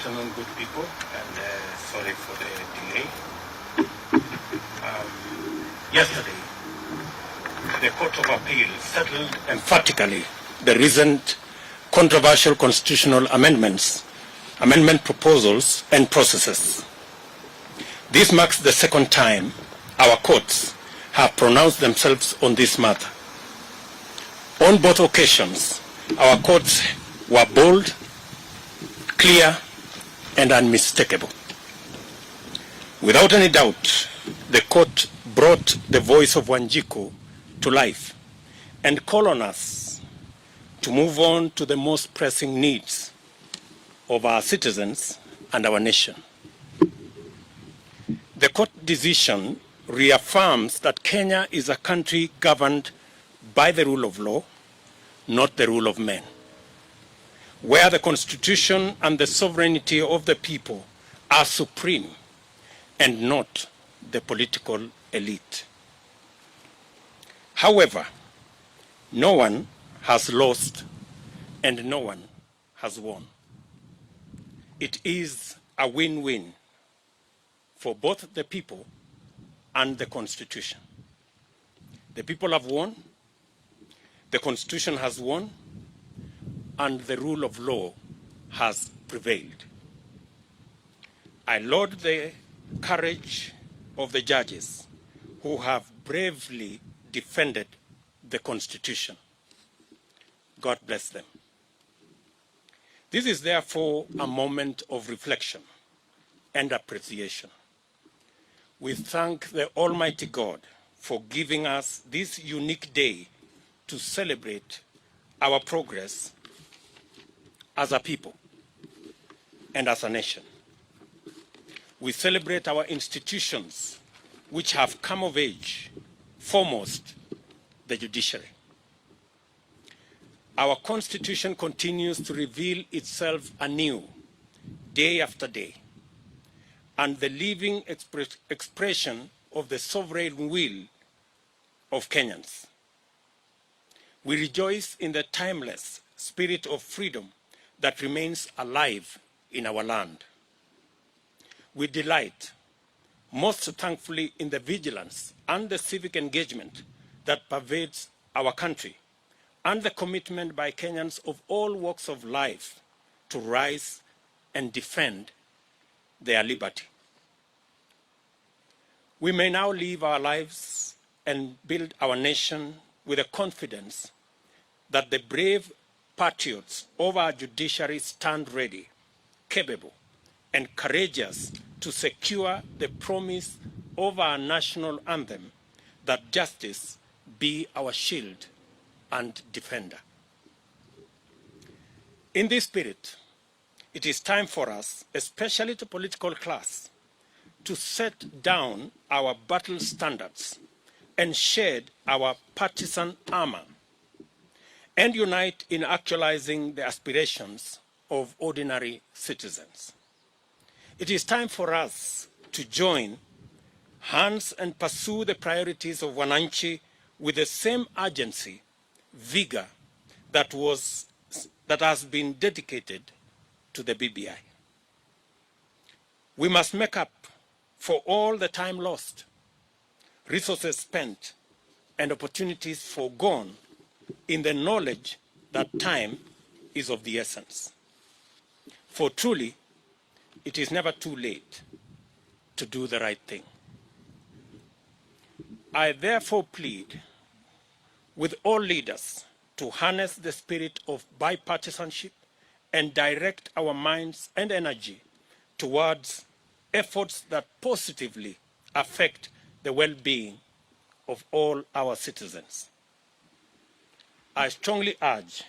afternoon, good people, and sorry for the delay. Yesterday, the Court of Appeal settled emphatically the recent controversial constitutional amendment proposals and processes. This marks the second time our courts have pronounced themselves on this matter. On both occasions, our courts were bold, clear, and unmistakable. Without any doubt, the court brought the voice of Wanjiku to life and called on us to move on to the most pressing needs of our citizens and our nation. The court decision reaffirms that Kenya is a country governed by the rule of law, not the rule of men, where the Constitution and the sovereignty of the people are supreme and not the political elite. However, no one has lost and no one has won. It is a win-win for both the people and the Constitution. The people have won, the Constitution has won, and the rule of law has prevailed. I laud the courage of the judges who have bravely defended the Constitution. God bless them. This is therefore a moment of reflection and appreciation. We thank the Almighty God for giving us this unique day to celebrate our progress as a people and as a nation. We celebrate our institutions which have come of age, foremost the judiciary. Our Constitution continues to reveal itself anew, day after day, and the living expression of the sovereign will of Kenyans. We rejoice in the timeless spirit of freedom that remains alive in our land. We delight most thankfully in the vigilance and the civic engagement that pervades our country and the commitment by Kenyans of all walks of life to rise and defend their liberty. We may now live our lives and build our nation with a confidence that the brave patriots of our judiciary stand ready, capable, and courageous to secure the promise of our national anthem that justice be our shield and defender. In this spirit, it is time for us, especially the political class, to set down our battle standards and shed our partisan armor and unite in actualizing the aspirations of ordinary citizens. It is time for us to join hands and pursue the priorities of Wananchi with the same urgency, vigor that has been dedicated to the BBI. We must make up for all the time lost, resources spent, and opportunities foregone in the knowledge that time is of the essence. For truly, it is never too late to do the right thing. I therefore plead with all leaders to harness the spirit of bipartisanship and direct our minds and energy towards efforts that positively affect the well-being of all our citizens. I strongly urge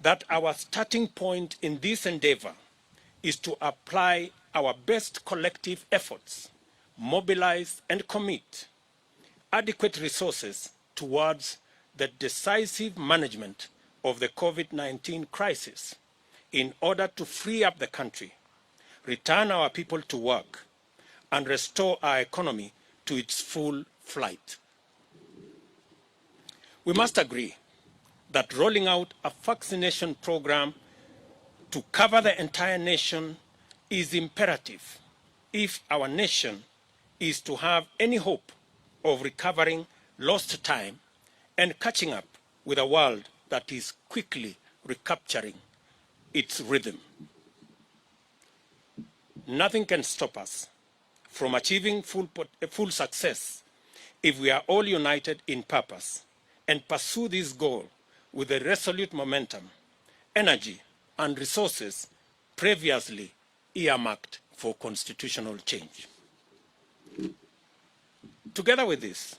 that our starting point in this endeavor is to apply our best collective efforts, mobilize and commit adequate resources towards the decisive management of the COVID-19 crisis in order to free up the country, return our people to work, and restore our economy to its full flight. We must agree that rolling out a vaccination program to cover the entire nation is imperative if our nation is to have any hope of recovering lost time and catching up with a world that is quickly recapturing its rhythm. Nothing can stop us from achieving full success if we are all united in purpose and pursue this goal with the resolute momentum, energy, and resources previously earmarked for constitutional change. Together with this,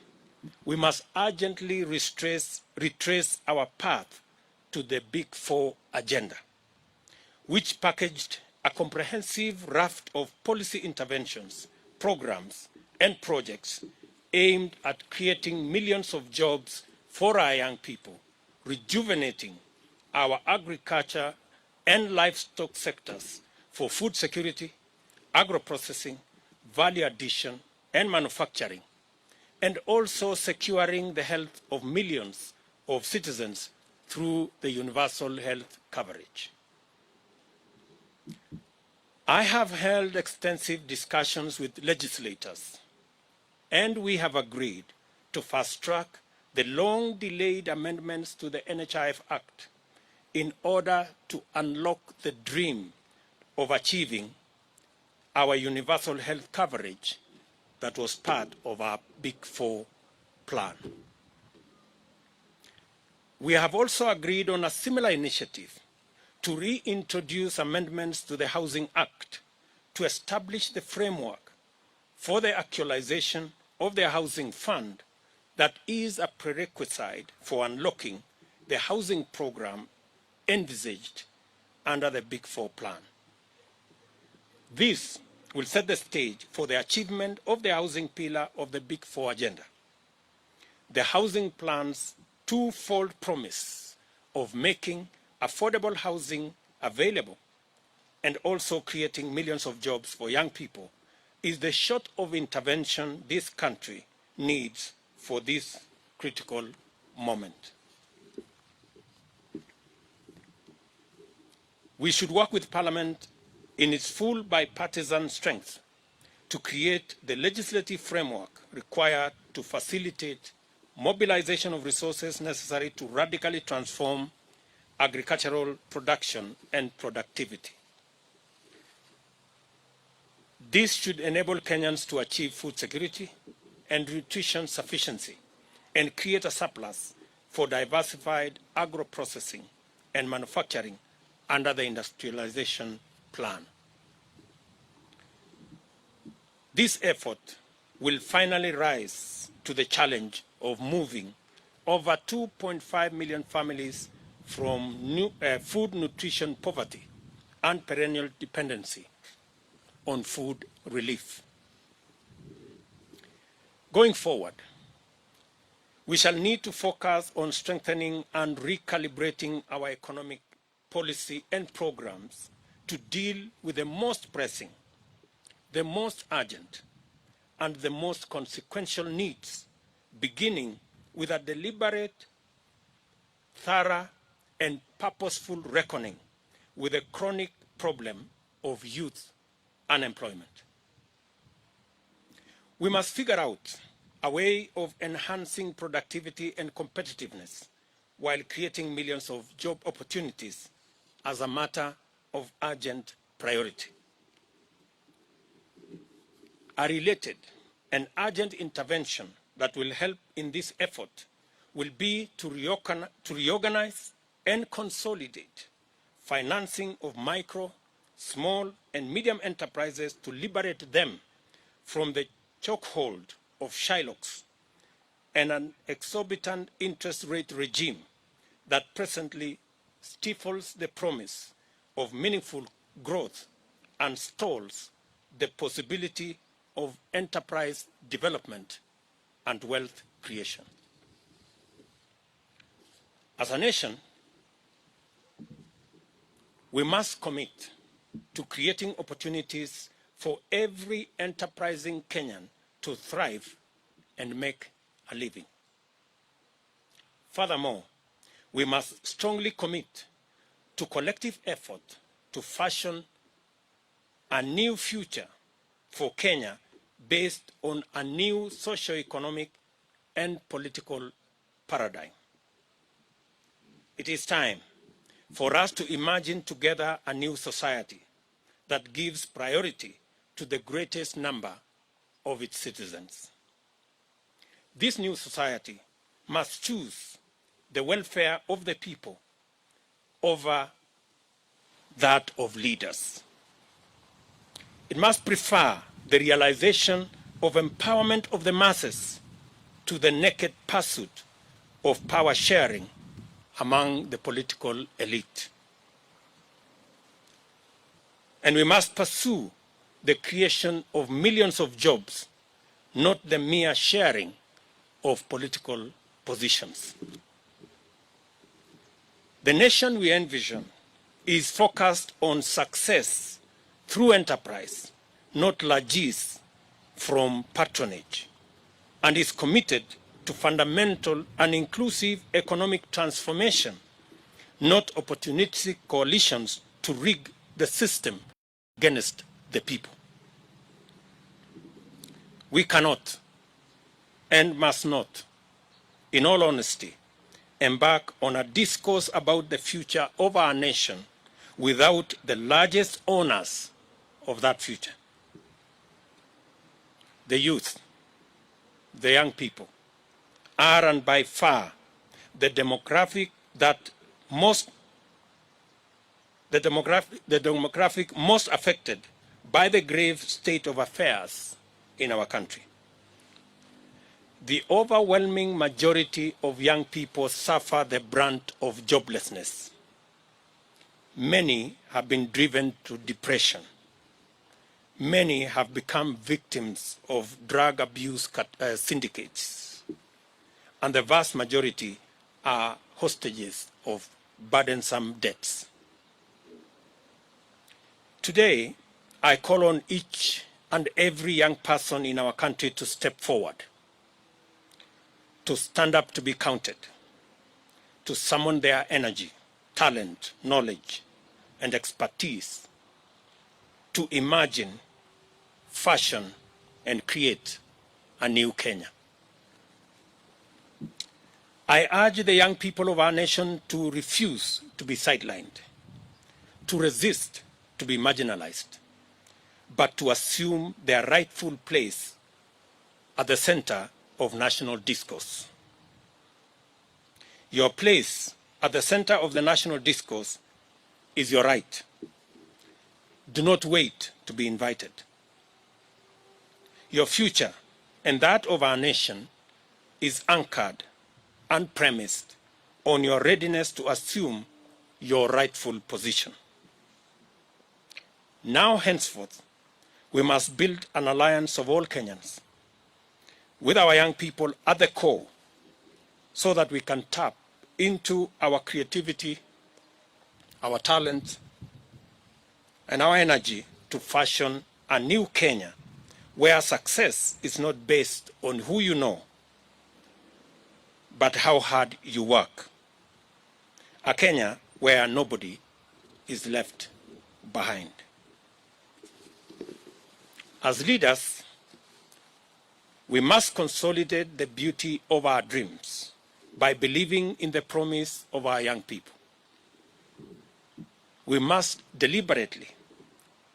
we must urgently retrace our path to the Big Four agenda, which packaged a comprehensive raft of policy interventions, programs, and projects aimed at creating millions of jobs for our young people, rejuvenating our agriculture and livestock sectors for food security, agro-processing, value addition, and manufacturing, and also securing the health of millions of citizens through the universal health coverage. I have held extensive discussions with legislators, and we have agreed to fast-track the long-delayed amendments to the NHIF Act in order to unlock the dream of achieving our universal health coverage that was part of our Big Four plan. We have also agreed on a similar initiative to reintroduce amendments to the Housing Act to establish the framework for the actualization of the housing fund that is a prerequisite for unlocking the housing program envisaged under the Big Four plan. This will set the stage for the achievement of the housing pillar of the Big Four agenda. The housing plan's twofold promise of making affordable housing available and also creating millions of jobs for young people is the sort of intervention this country needs for this critical moment. We should work with Parliament in its full bipartisan strength to create the legislative framework required to facilitate mobilization of resources necessary to radically transform agricultural production and productivity. This should enable Kenyans to achieve food security and nutrition sufficiency and create a surplus for diversified agro-processing and manufacturing under the industrialization plan. This effort will finally rise to the challenge of moving over 2.5 million families from food nutrition poverty and perennial dependency on food relief. Going forward, we shall need to focus on strengthening and recalibrating our economic policy and programs to deal with the most pressing, the most urgent, and the most consequential needs, beginning with a deliberate, thorough, and purposeful reckoning with the chronic problem of youth unemployment. We must figure out a way of enhancing productivity and competitiveness while creating millions of job opportunities as a matter of urgent priority. A related and urgent intervention that will help in this effort will be to reorganize and consolidate financing of micro, small, and medium enterprises to liberate them from the chokehold of Shylocks and an exorbitant interest rate regime that presently stifles the promise of meaningful growth and stalls the possibility of enterprise development and wealth creation. As a nation, we must commit to creating opportunities for every enterprising Kenyan to thrive and make a living. Furthermore, we must strongly commit to collective effort to fashion a new future for Kenya based on a new socio-economic and political paradigm. It is time for us to imagine together a new society that gives priority to the greatest number of its citizens. This new society must choose the welfare of the people over that of leaders. It must prefer the realization of empowerment of the masses to the naked pursuit of power sharing among the political elite. And we must pursue the creation of millions of jobs, not the mere sharing of political positions. The nation we envision is focused on success through enterprise, not largesse from patronage, and is committed to fundamental and inclusive economic transformation, not opportunistic coalitions to rig the system against the people. We cannot and must not, in all honesty, embark on a discourse about the future of our nation without the largest owners of that future: the youth, the young people, are and by far the demographic most affected by the grave state of affairs in our country. The overwhelming majority of young people suffer the brunt of joblessness. Many have been driven to depression. Many have become victims of drug abuse syndicates. And the vast majority are hostages of burdensome debts. Today, I call on each and every young person in our country to step forward, to stand up to be counted, to summon their energy, talent, knowledge, and expertise to imagine, fashion, and create a new Kenya. I urge the young people of our nation to refuse to be sidelined, to resist to be marginalized, but to assume their rightful place at the center of national discourse. Your place at the center of the national discourse is your right. Do not wait to be invited. Your future and that of our nation is anchored and premised on your readiness to assume your rightful position. Now, henceforth, we must build an alliance of all Kenyans, with our young people at the core, so that we can tap into our creativity, our talent, and our energy to fashion a new Kenya where success is not based on who you know, but how hard you work. A Kenya where nobody is left behind. As leaders, we must consolidate the beauty of our dreams by believing in the promise of our young people. We must deliberately,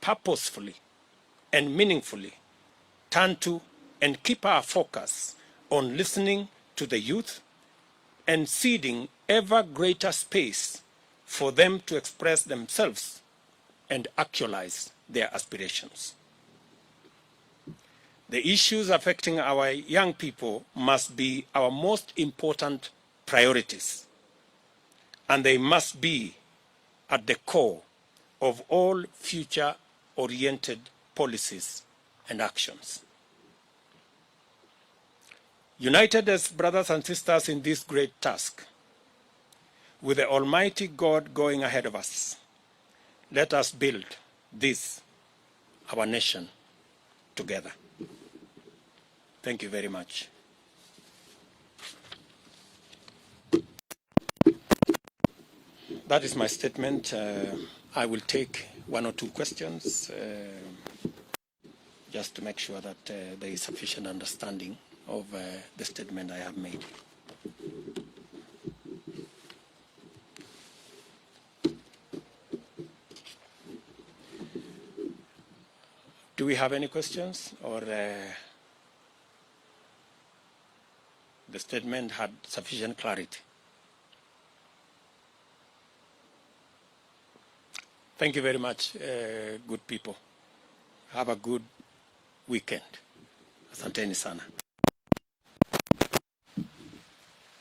purposefully, and meaningfully turn to and keep our focus on listening to the youth and ceding ever greater space for them to express themselves and actualize their aspirations. The issues affecting our young people must be our most important priorities, and they must be at the core of all future-oriented policies and actions. United as brothers and sisters in this great task, with the Almighty God going ahead of us, let us build this, our nation, together. Thank you very much. That is my statement. I will take one or two questions, just to make sure that there is sufficient understanding of the statement I have made. Do we have any questions, or the statement had sufficient clarity? Thank you very much, good people. Have a good weekend. Asanteni sana.